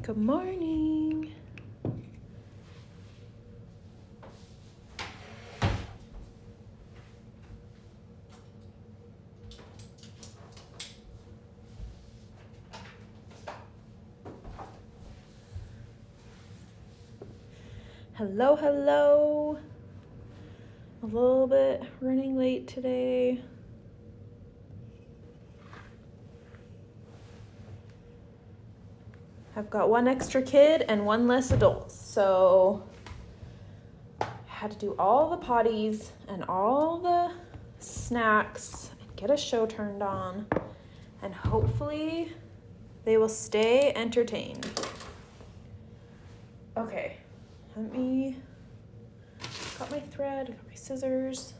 Good morning. Hello, hello. A little bit running late today. I've got one extra kid and one less adult, so I had to do all the potties and all the snacks and get a show turned on, and hopefully they will stay entertained. Okay, got my thread, got my scissors.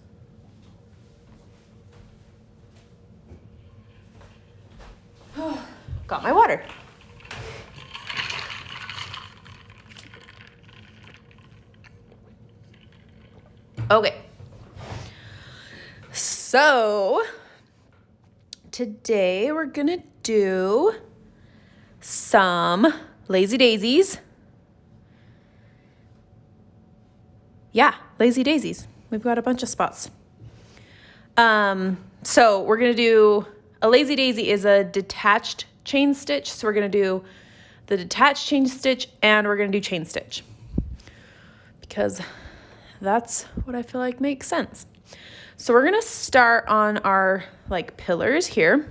Got my water. Okay, so today we're gonna do some lazy daisies. Yeah, lazy daisies. We've got a bunch of spots. So we're gonna do a lazy daisy is a detached chain stitch. So we're gonna do the detached chain stitch and we're gonna do chain stitch because that's what I feel like makes sense. So we're gonna start on our like pillars here,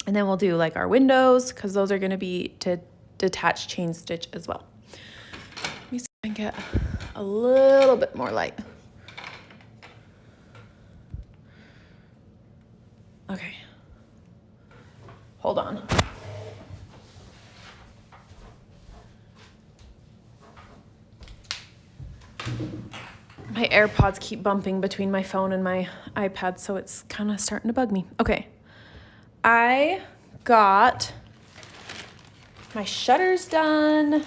and then we'll do like our windows because those are gonna be to detached chain stitch as well. Let me see if I can get a little bit more light. Okay, hold on. My AirPods keep bumping between my phone and my iPad, so it's kind of starting to bug me. Okay, I got my shutters done.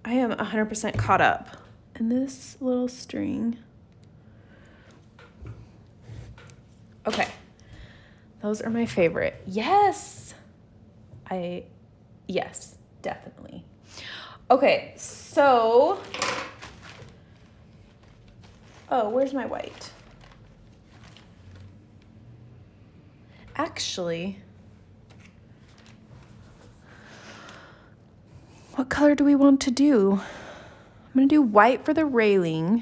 I am 100% caught up in this little string. Okay, those are my favorite. Yes, definitely. Okay, so, oh, where's my white? Actually, what color do we want to do? I'm gonna do white for the railing.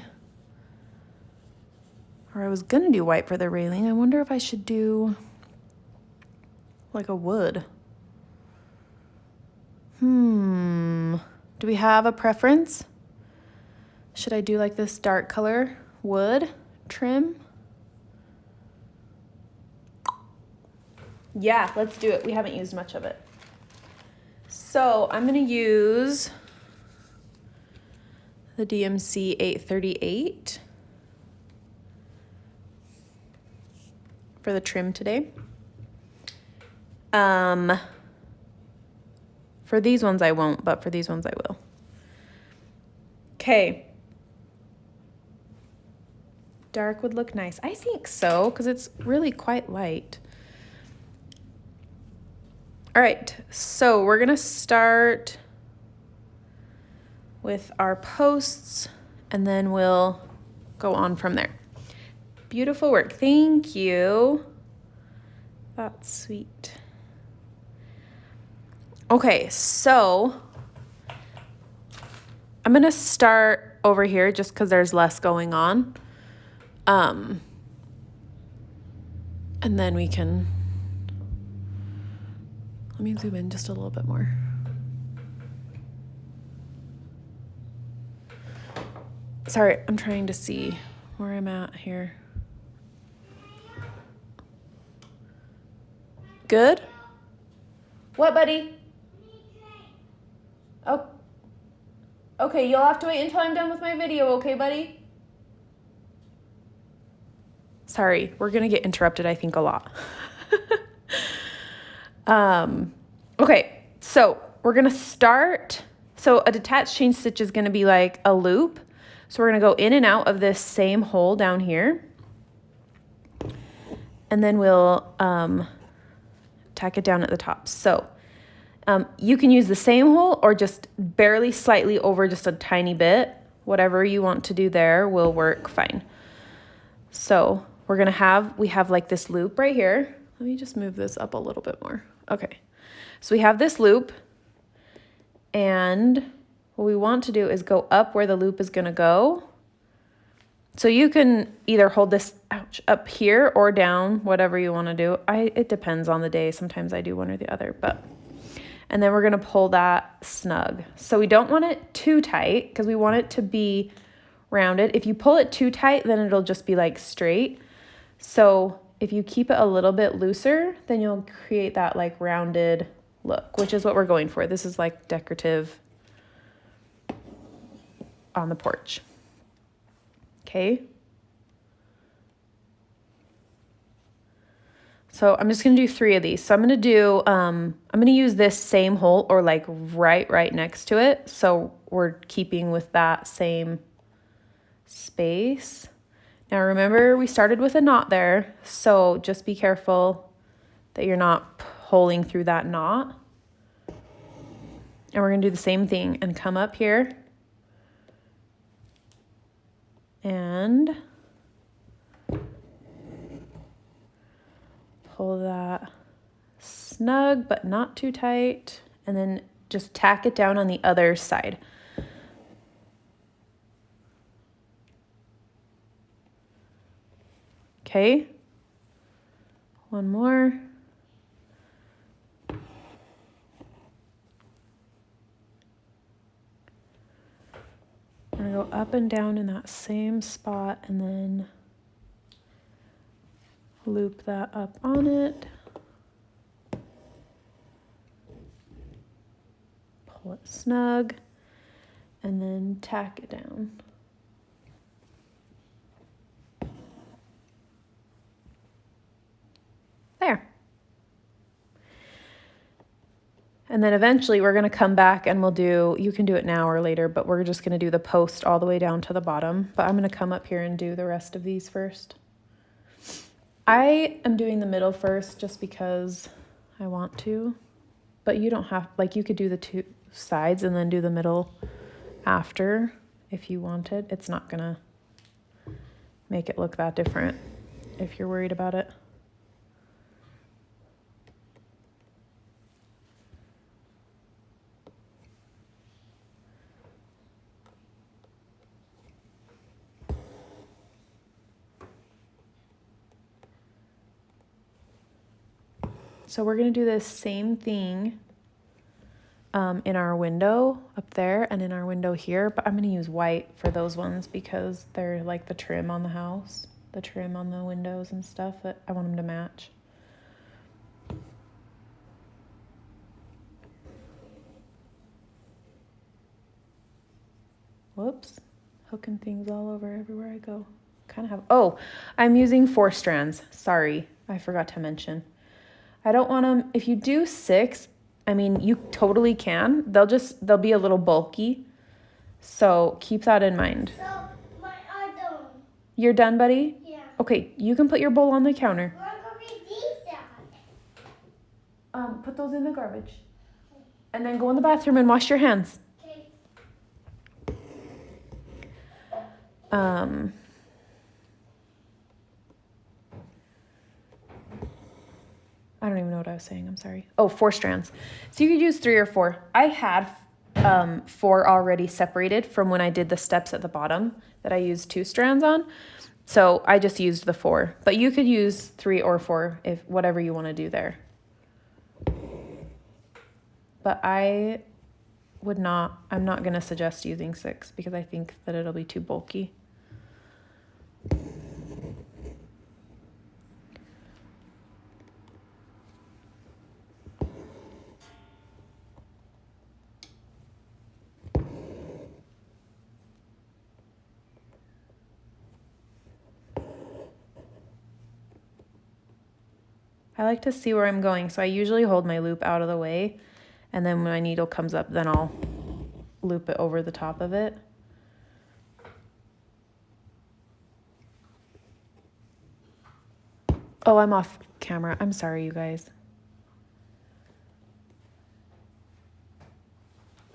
Or I was gonna do white for the railing. I wonder if I should do like a wood. Do we have a preference? Should I do like this dark color wood trim? Yeah, let's do it. We haven't used much of it. So I'm gonna use the DMC 838 for the trim today. For these ones I won't, but for these ones I will. Okay. Dark would look nice. I think so, because it's really quite light. All right, so we're gonna start with our posts and then we'll go on from there. Beautiful work, thank you. That's sweet. Okay, so I'm gonna start over here just because there's less going on. And then we can, let me zoom in just a little bit more. Sorry, I'm trying to see where I'm at here. Good? What, buddy? Oh, okay, you'll have to wait until I'm done with my video, okay, buddy? Sorry, we're gonna get interrupted, I think, a lot. Okay, so we're gonna start. So a detached chain stitch is gonna be like a loop. So we're gonna go in and out of this same hole down here. And then we'll tack it down at the top. So You can use the same hole or just barely slightly over just a tiny bit. Whatever you want to do there will work fine. So we have like this loop right here. Let me just move this up a little bit more. Okay. So we have this loop, and what we want to do is go up where the loop is gonna go. So you can either hold this up here or down, whatever you wanna do. It depends on the day. Sometimes I do one or the other, and then we're gonna pull that snug. So we don't want it too tight because we want it to be rounded. If you pull it too tight, then it'll just be like straight. So if you keep it a little bit looser, then you'll create that like rounded look, which is what we're going for. This is like decorative on the porch. Okay. So I'm just gonna do 3 of these. So I'm gonna use this same hole or like right next to it. So we're keeping with that same space. Now remember, we started with a knot there, so just be careful that you're not pulling through that knot. And we're gonna do the same thing and come up here and pull that snug but not too tight, and then just tack it down on the other side. Okay, one more. I'm gonna go up and down in that same spot and then loop that up on it. Pull it snug and then tack it down. There. And then eventually we're gonna come back and you can do it now or later, but we're just gonna do the post all the way down to the bottom. But I'm gonna come up here and do the rest of these first. I am doing the middle first just because I want to, but you don't have, like you could do the 2 sides and then do the middle after if you wanted. It's not gonna make it look that different if you're worried about it. So we're gonna do the same thing in our window up there and in our window here, but I'm gonna use white for those ones because they're like the trim on the house, the trim on the windows and stuff that I want them to match. Whoops, hooking things all over everywhere I go. Kind of have, oh, I'm using 4 strands. Sorry, I forgot to mention. I don't want them, if you do 6, I mean, you totally can. They'll be a little bulky. So keep that in mind. So, I'm done. You're done, buddy? Yeah. Okay, you can put your bowl on the counter. Where are these at? Put those in the garbage. And then go in the bathroom and wash your hands. Okay. I don't even know what I was saying. I'm sorry. Oh, 4 strands. So you could use 3 or 4. I had 4 already separated from when I did the steps at the bottom that I used 2 strands on. So I just used the 4. But you could use 3 or 4 if whatever you want to do there. But I'm not going to suggest using 6 because I think that it'll be too bulky. I like to see where I'm going, so I usually hold my loop out of the way, and then when my needle comes up, then I'll loop it over the top of it. Oh, I'm off camera. I'm sorry, you guys.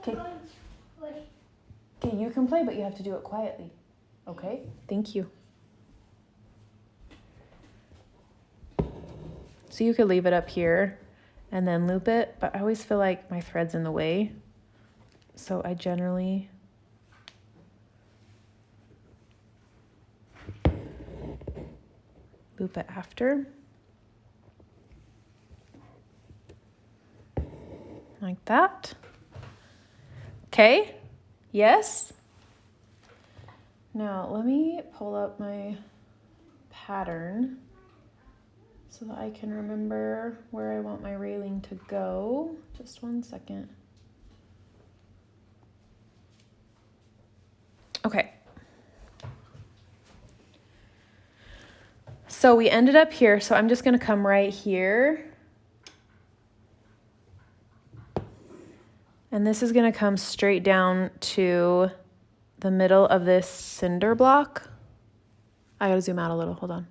Okay. Okay, you can play, but you have to do it quietly. Okay? Thank you. So you could leave it up here and then loop it, but I always feel like my thread's in the way. So I generally loop it after. Like that. Okay? Yes? Now let me pull up my pattern so that I can remember where I want my railing to go. Just 1 second. Okay. So we ended up here, so I'm just gonna come right here. And this is gonna come straight down to the middle of this cinder block. I gotta zoom out a little, hold on.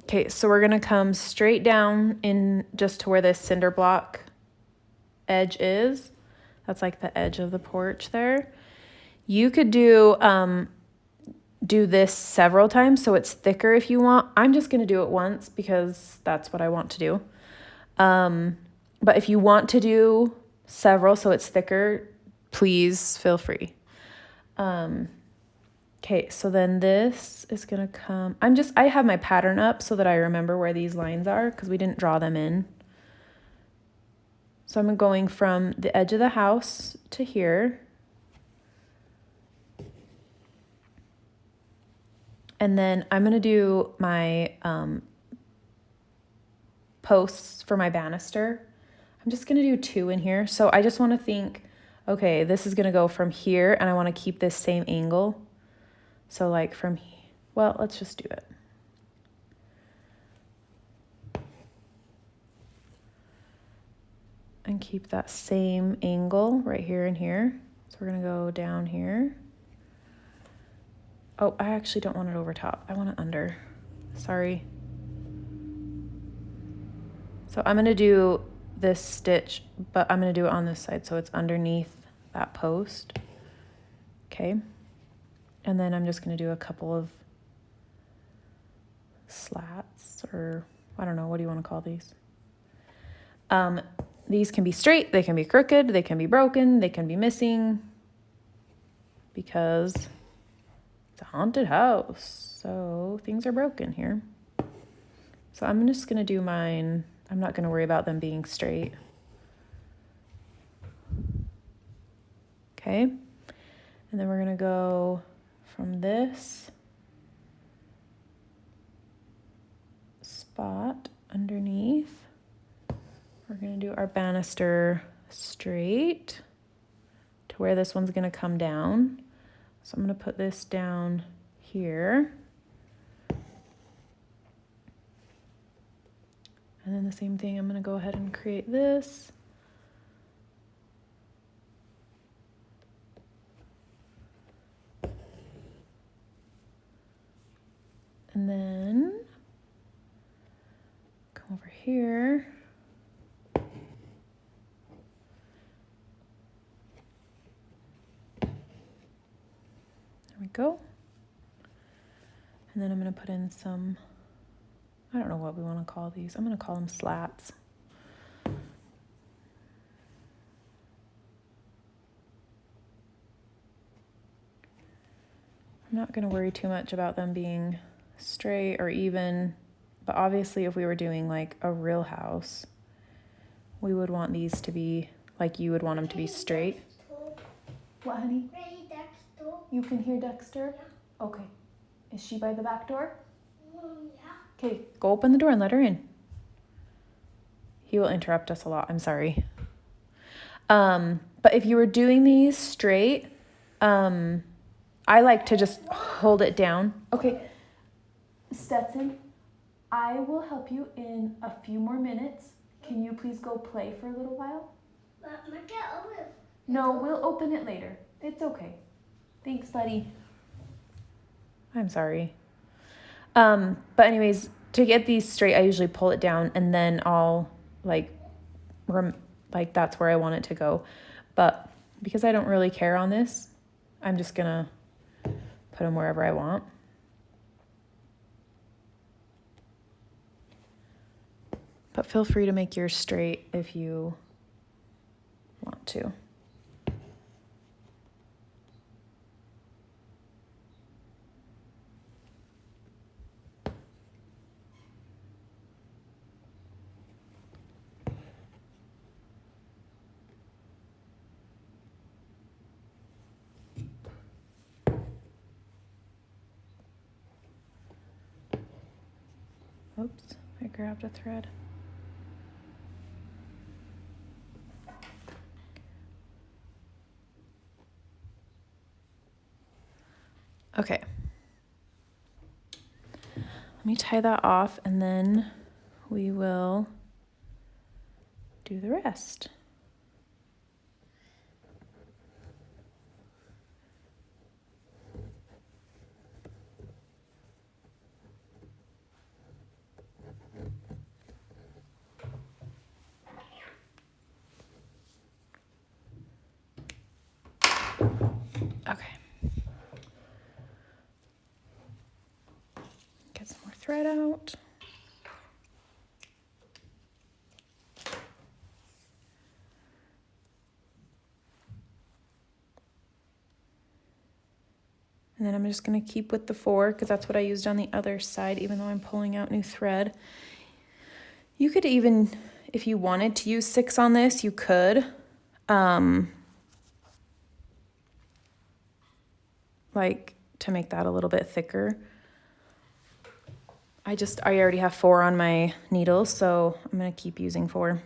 Okay, so we're gonna come straight down in just to where this cinder block edge is. That's like the edge of the porch there. You could do this several times so it's thicker if you want. I'm just gonna do it once because that's what I want to do. But if you want to do several so it's thicker, please feel free. Okay, so then this is gonna come, I have my pattern up so that I remember where these lines are because we didn't draw them in. So I'm going from the edge of the house to here. And then I'm gonna do my posts for my banister. I'm just gonna do 2 in here. So I just wanna think, okay, this is gonna go from here and I wanna keep this same angle. So like from here, well, let's just do it. And keep that same angle right here and here. So we're gonna go down here. Oh, I actually don't want it over top. I want it under. Sorry. So I'm gonna do this stitch, but I'm gonna do it on this side so it's underneath that post. Okay. And then I'm just gonna do a couple of slats, or I don't know, what do you want to call these? These can be straight, they can be crooked, they can be broken, they can be missing, because it's a haunted house, so things are broken here. So I'm just gonna do mine. I'm not gonna worry about them being straight. Okay, and then we're gonna go from this spot underneath. We're gonna do our banister straight to where this one's gonna come down. So I'm gonna put this down here. And then the same thing, I'm gonna go ahead and create this. And then come over here. There we go. And then I'm gonna put in some, I don't know what we wanna call these. I'm gonna call them slats. I'm not gonna worry too much about them being straight or even, but obviously if we were doing like a real house, we would want these to be, like you would want them to be straight. What, honey? You can hear Dexter? Yeah. Okay. Is she by the back door? Yeah. Okay, go open the door and let her in. He will interrupt us a lot, I'm sorry. But if you were doing these straight, I like to just hold it down. Okay, Stetson, I will help you in a few more minutes. Can you please go play for a little while? No, we'll open it later. It's okay. Thanks, buddy. I'm sorry. But anyways, to get these straight, I usually pull it down and then I'll like like that's where I want it to go. But because I don't really care on this, I'm just gonna put them wherever I want. But feel free to make yours straight if you want to. Oops, I grabbed a thread. Okay. Let me tie that off and then we will do the rest. Okay. Get some more thread out. And then I'm just going to keep with the 4 because that's what I used on the other side, even though I'm pulling out new thread. You could even, if you wanted to use 6 on this, you could. Like to make that a little bit thicker. I already have 4 on my needles, so I'm going to keep using 4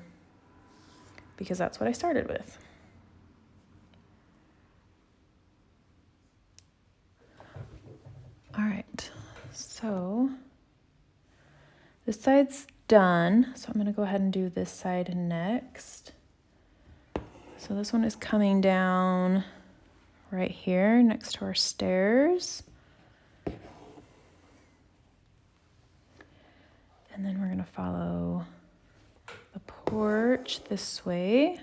because that's what I started with. All right, so this side's done, so I'm going to go ahead and do this side next. So this one is coming down right here next to our stairs. And then we're going to follow the porch this way.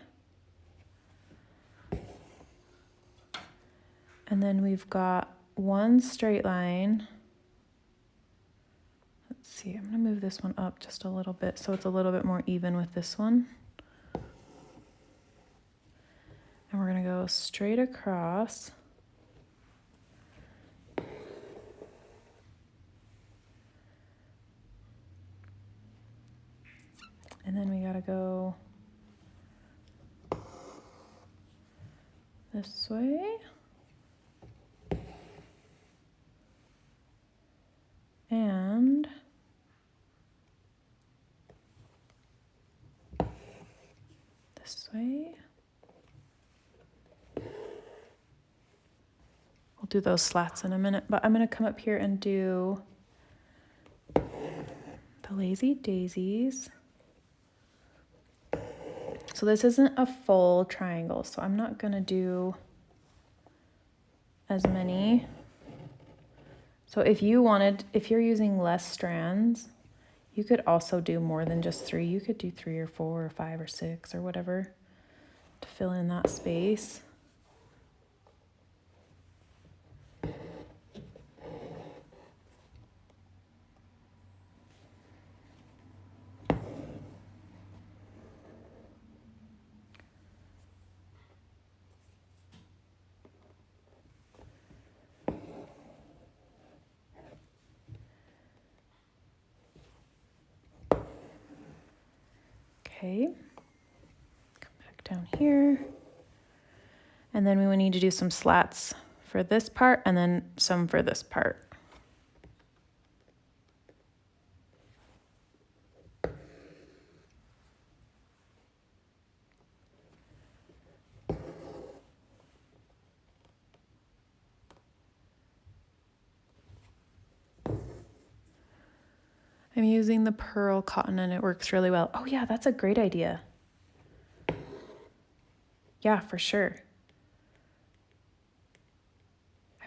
And then we've got one straight line. Let's see, I'm going to move this one up just a little bit so it's a little bit more even with this one. And we're going to go straight across. And then we got to go this way. And this way. We'll do those slats in a minute, but I'm going to come up here and do the lazy daisies. So this isn't a full triangle, so I'm not going to do as many. So if you're using less strands, you could also do more than just 3. You could do 3 or 4 or 5 or 6 or whatever to fill in that space. Okay, come back down here. And then we will need to do some slats for this part and then some for this part. I'm using the pearl cotton and it works really well. Oh yeah, that's a great idea. Yeah, for sure.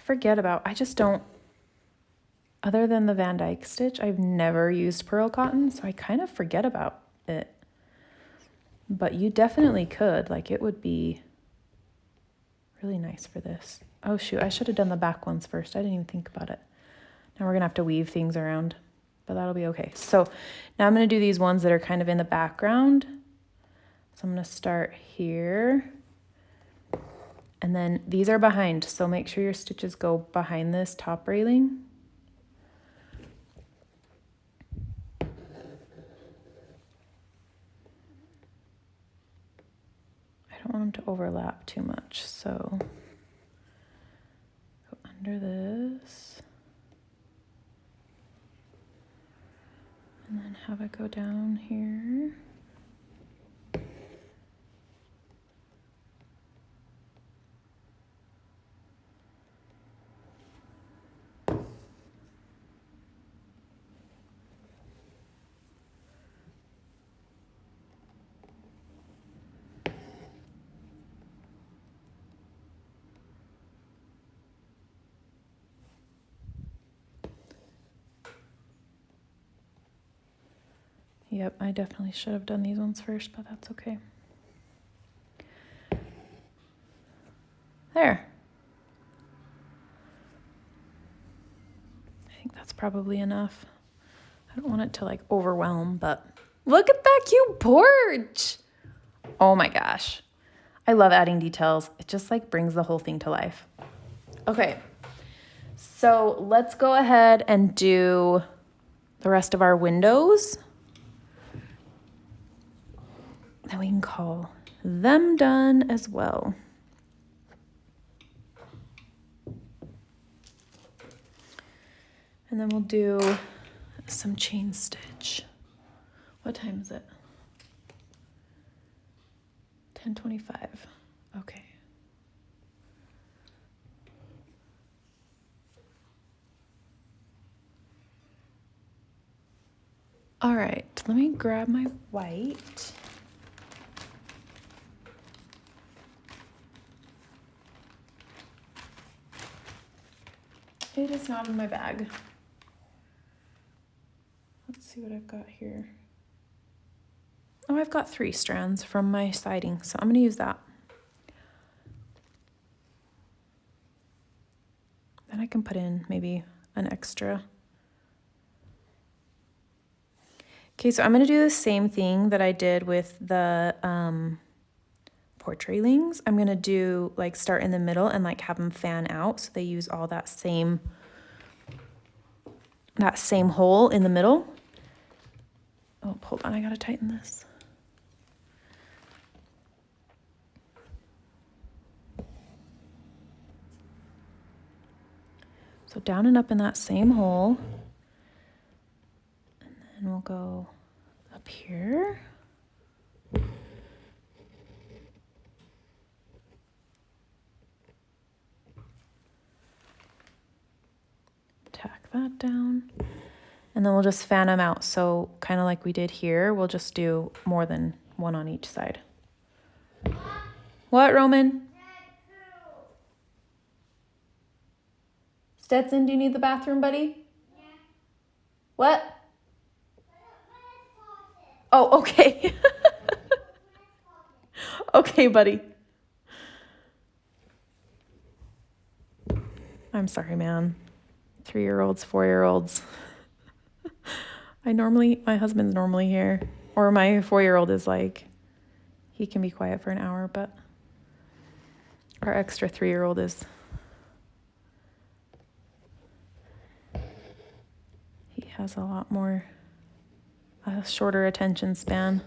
I just don't, other than the Van Dyke stitch, I've never used pearl cotton, so I kind of forget about it. But you definitely could. Like, it would be really nice for this. Oh, shoot. I should have done the back ones first. I didn't even think about it. Now we're going to have to weave things around, but that'll be okay. So now I'm going to do these ones that are kind of in the background. So I'm going to start here. And then these are behind. So make sure your stitches go behind this top railing. I don't want them to overlap too much. So go under this. And then have it go down here. Yep, I definitely should have done these ones first, but that's okay. There. I think that's probably enough. I don't want it to like overwhelm, but look at that cute porch. Oh my gosh. I love adding details. It just like brings the whole thing to life. Okay. So let's go ahead and do the rest of our windows. Then we can call them done as well. And then we'll do some chain stitch. What time is it? 10:25. Okay. All right, let me grab my white. It is not in my bag. Let's see what I've got here. Oh, I've got 3 strands from my siding, so I'm going to use that. Then I can put in maybe an extra. Okay, so I'm going to do the same thing that I did with the porch railings. I'm going to do like start in the middle and like have them fan out so they use all that same hole in the middle. Oh, hold on, I got to tighten this. So down and up in that same hole. And then we'll go up here. Tack that down. And then we'll just fan them out. So kind of like we did here, we'll just do more than one on each side. What, Roman? Stetson, do you need the bathroom, buddy? Yeah. What? Oh, okay. Okay, buddy. I'm sorry, man. 3-year-olds, 4-year-olds. My husband's normally here. Or my 4-year-old is like, he can be quiet for an hour, but our extra 3-year-old is, he has a shorter attention span.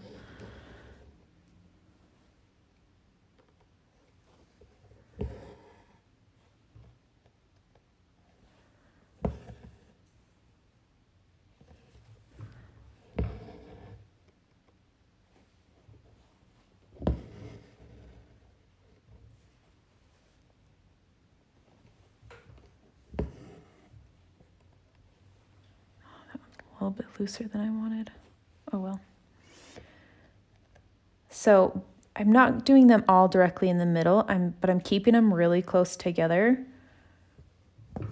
A little bit looser than I wanted. Oh well. So I'm not doing them all directly in the middle, but I'm keeping them really close together.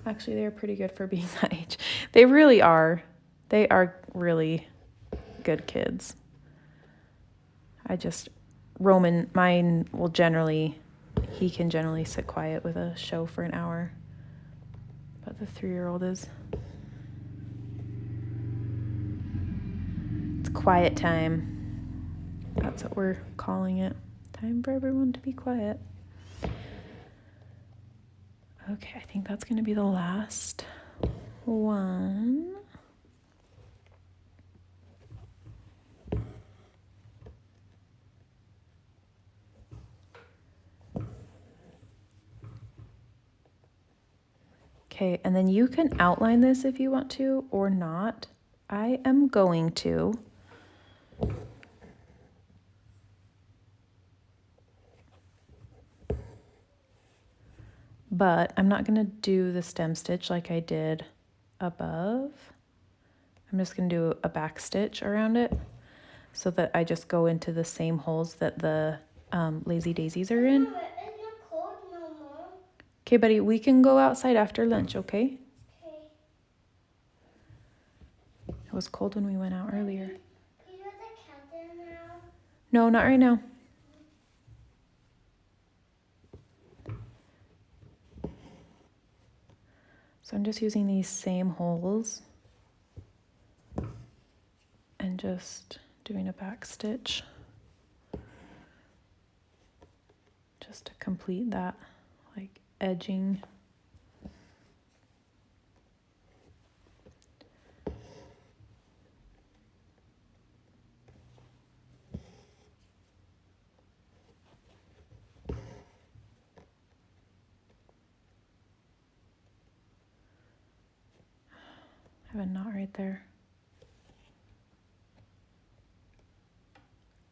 Actually, they're pretty good for being that age. They really are. They are really good kids. I just Roman, mine will generally, he can generally sit quiet with a show for an hour. But the 3-year-old is, it's quiet time. That's what we're calling it. Time for everyone to be quiet. Okay, I think that's going to be the last one. Okay, and then you can outline this if you want to or not. I am going to. But I'm not going to do the stem stitch like I did above. I'm just going to do a back stitch around it so that I just go into the same holes that the lazy daisies are in. It's not cold no more. Okay, buddy, we can go outside after lunch, okay? Okay. It was cold when we went out earlier. Can you let the cat in now? No, not right now. So I'm just using these same holes and just doing a back stitch just to complete that like edging. I have a knot right there.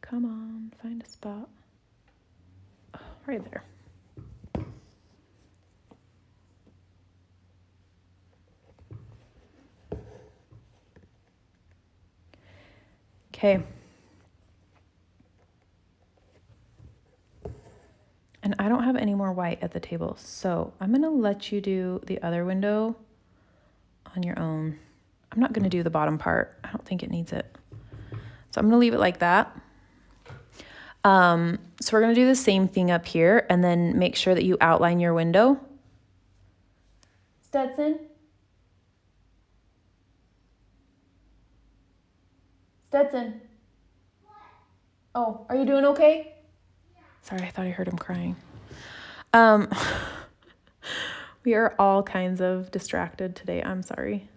Come on, find a spot. Oh, right there. Okay. And I don't have any more white at the table, so I'm gonna let you do the other window on your own. I'm not gonna do the bottom part. I don't think it needs it. So I'm gonna leave it like that. So we're gonna do the same thing up here and then make sure that you outline your window. Stetson? Stetson? What? Oh, are you doing okay? Yeah. Sorry, I thought I heard him crying. We are all kinds of distracted today. I'm sorry.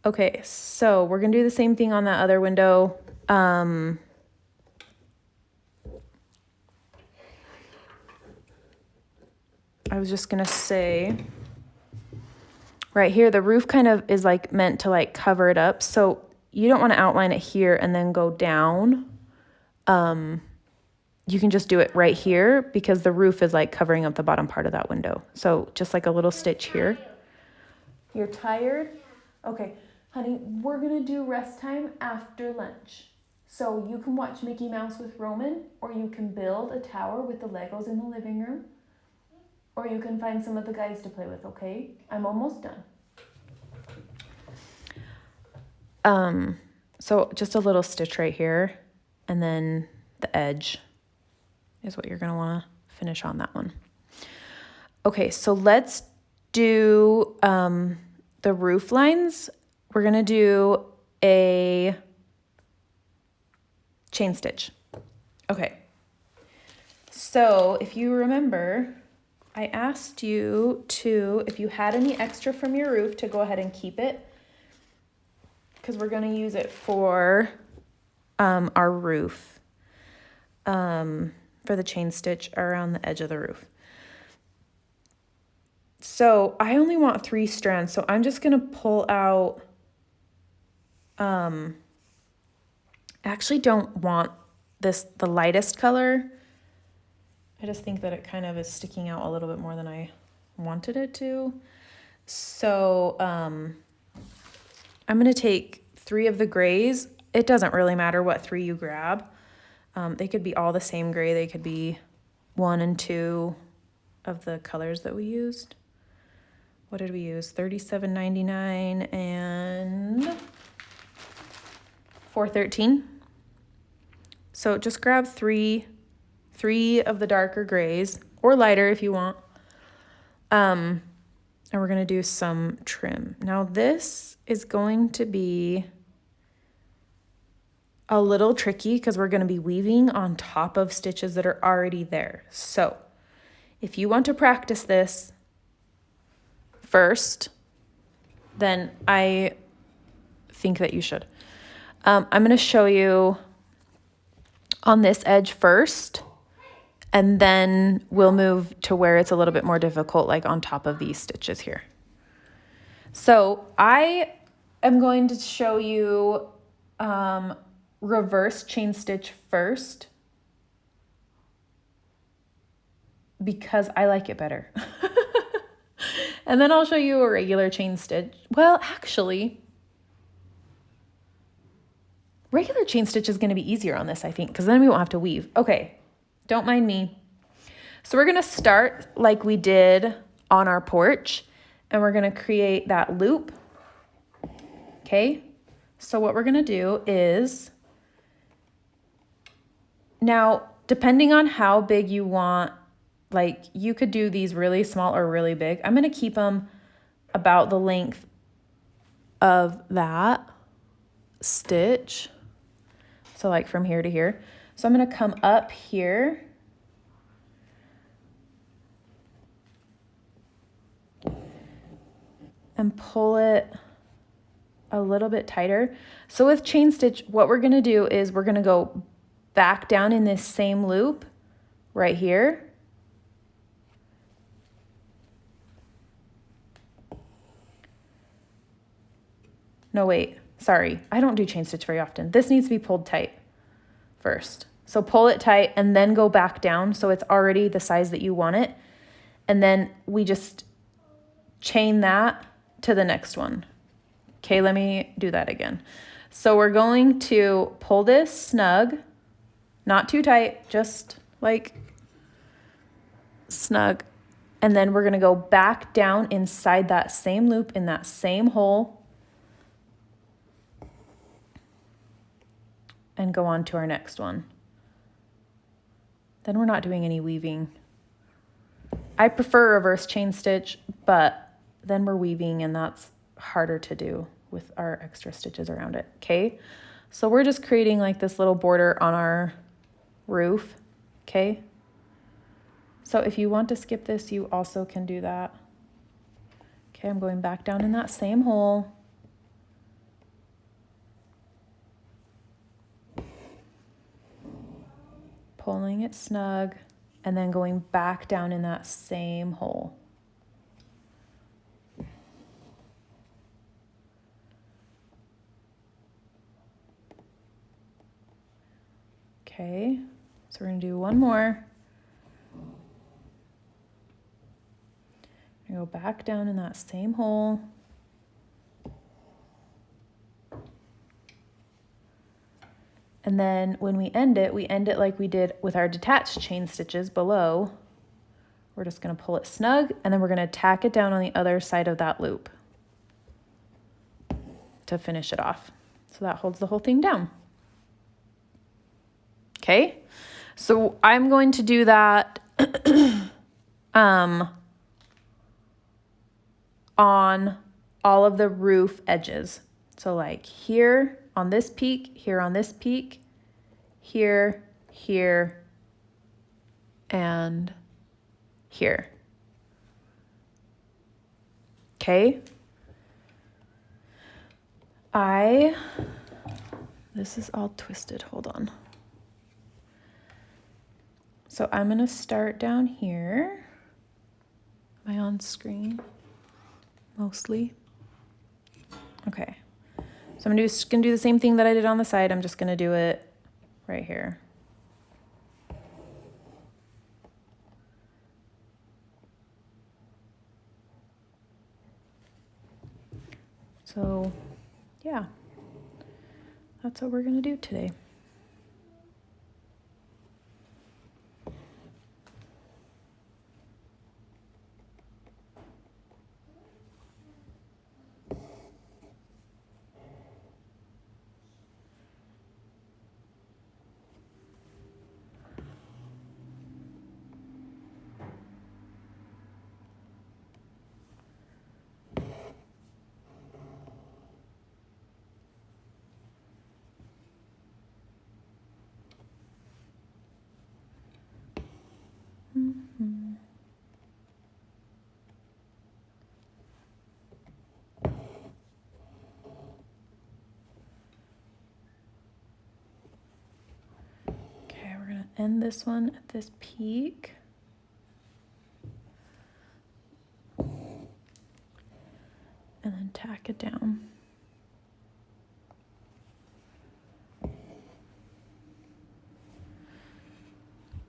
Okay, so we're gonna do the same thing on that other window. I was just gonna say, right here, the roof kind of is like meant to like cover it up. So you don't want to outline it here and then go down. You can just do it right here because the roof is like covering up the bottom part of that window. So just like a little stitch here. You're tired? Okay, honey, we're gonna do rest time after lunch. So you can watch Mickey Mouse with Roman, or you can build a tower with the Legos in the living room, or you can find some of the guys to play with, okay? I'm almost done. So just a little stitch right here, and then the edge is what you're gonna wanna finish on that one. Okay, so let's do the roof lines. We're gonna do a chain stitch. Okay, so if you remember, I asked you to, if you had any extra from your roof, to go ahead and keep it, because we're gonna use it for our roof, for the chain stitch around the edge of the roof. So I only want 3 strands, so I'm just gonna pull out, I actually don't want the lightest color. I just think that it kind of is sticking out a little bit more than I wanted it to. So I'm gonna take 3 of the grays. It doesn't really matter what 3 you grab. They could be all the same gray. They could be 1 and 2 of the colors that we used. What did we use? $37.99 and $4.13. So just grab 3 3 of the darker grays, or lighter if you want. And we're gonna do some trim. Now this is going to be a little tricky because we're gonna be weaving on top of stitches that are already there. So if you want to practice this first, then I think that you should. I'm gonna show you on this edge first, and then we'll move to where it's a little bit more difficult, like on top of these stitches here. So I am going to show you reverse chain stitch first because I like it better. And then I'll show you a regular chain stitch. Well, actually, regular chain stitch is going to be easier on this, I think, because then we won't have to weave. Okay, don't mind me. So we're going to start like we did on our porch, and we're going to create that loop. Okay, so what we're going to do is, now, depending on how big you want, like you could do these really small or really big. I'm going to keep them about the length of that stitch. So like from here to here. So I'm going to come up here and pull it a little bit tighter. So with chain stitch, what we're going to do is we're going to go back down in this same loop right here. No, wait, sorry. I don't do chain stitch very often. This needs to be pulled tight first. So pull it tight and then go back down so it's already the size that you want it. And then we just chain that to the next one. Okay, let me do that again. So we're going to pull this snug, not too tight, just like snug. And then we're gonna go back down inside that same loop in that same hole and go on to our next one. Then we're not doing any weaving. I prefer reverse chain stitch, but then we're weaving and that's harder to do with our extra stitches around it, okay? So we're just creating like this little border on our roof, okay? So if you want to skip this, you also can do that. Okay, I'm going back down in that same hole. Pulling it snug, and then going back down in that same hole. Okay, so we're gonna do one more. Go back down in that same hole. And then when we end it like we did with our detached chain stitches below. We're just gonna pull it snug, and then we're gonna tack it down on the other side of that loop to finish it off. So that holds the whole thing down. Okay, so I'm going to do that on all of the roof edges. So like here on this peak, here on this peak, here, here, and here. Okay. This is all twisted, hold on. So I'm gonna start down here. Am I on screen? Mostly. Okay. So I'm just gonna do the same thing that I did on the side. I'm just gonna do it right here. So yeah, that's what we're gonna do today. end this one at this peak. And then tack it down.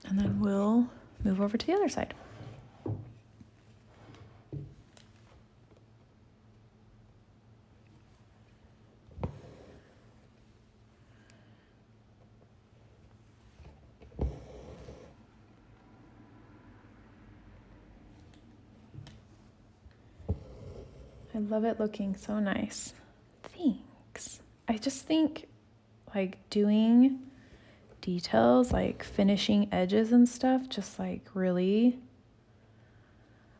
And then we'll move over to the other side. I love it looking so nice. Thanks. I just think like doing details, like finishing edges and stuff, just like really,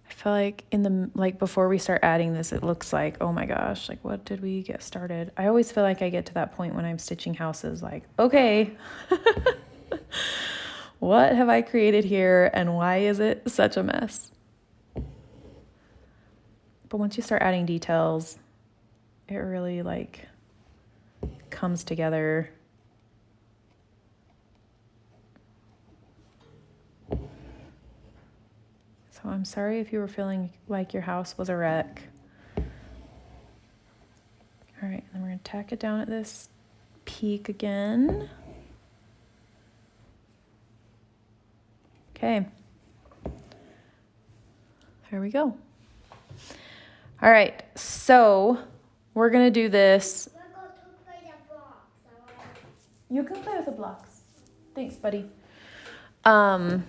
I feel like in the, like before we start adding this, it looks like, oh my gosh, like what did we get started? I always feel like I get to that point when I'm stitching houses, like, okay, what have I created here and why is it such a mess? But once you start adding details, it really like comes together. So I'm sorry if you were feeling like your house was a wreck. All right, and then we're gonna tack it down at this peak again. Okay. There we go. All right, so we're gonna do this. We're going to play the blocks. You can play with the blocks. Thanks, buddy. So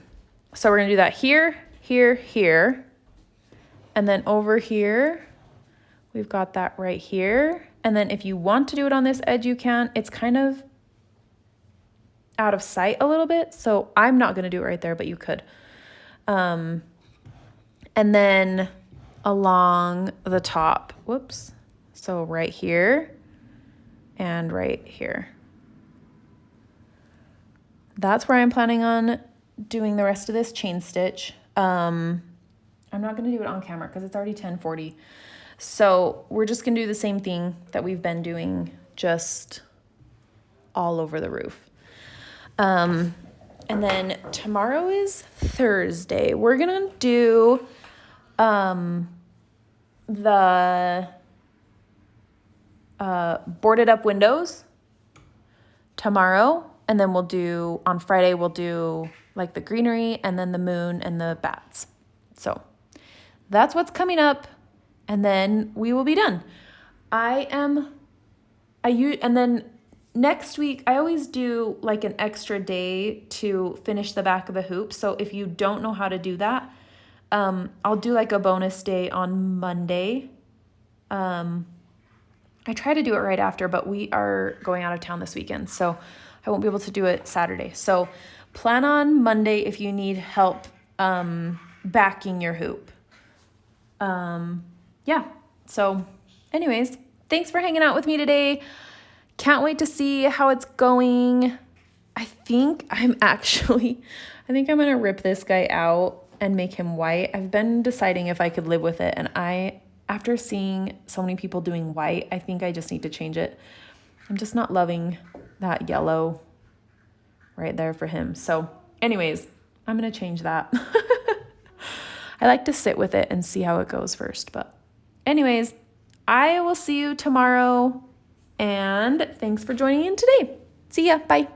we're gonna do that here, here, here. And then over here, we've got that right here. And then if you want to do it on this edge, you can. It's kind of out of sight a little bit, so I'm not gonna do it right there, but you could. And then along the top, whoops. So right here and right here. That's where I'm planning on doing the rest of this chain stitch. I'm not gonna do it on camera because it's already 10:40. So we're just gonna do the same thing that we've been doing, just all over the roof. And then tomorrow is Thursday. We're gonna do the boarded up windows tomorrow. And then we'll do, on Friday, we'll do like the greenery and then the moon and the bats. So that's what's coming up. And then we will be done. And then next week, I always do like an extra day to finish the back of the hoop. So if you don't know how to do that, I'll do like a bonus day on Monday. I try to do it right after, but we are going out of town this weekend, so I won't be able to do it Saturday. So plan on Monday if you need help backing your hoop. Yeah, so anyways, thanks for hanging out with me today. Can't wait to see how it's going. I think I'm gonna rip this guy out and make him white. I've been deciding if I could live with it, and after seeing so many people doing white, I think I just need to change it. I'm just not loving that yellow right there for him. So anyways, I'm gonna change that. I like to sit with it and see how it goes first. But anyways, I will see you tomorrow, and thanks for joining in today. See ya, bye.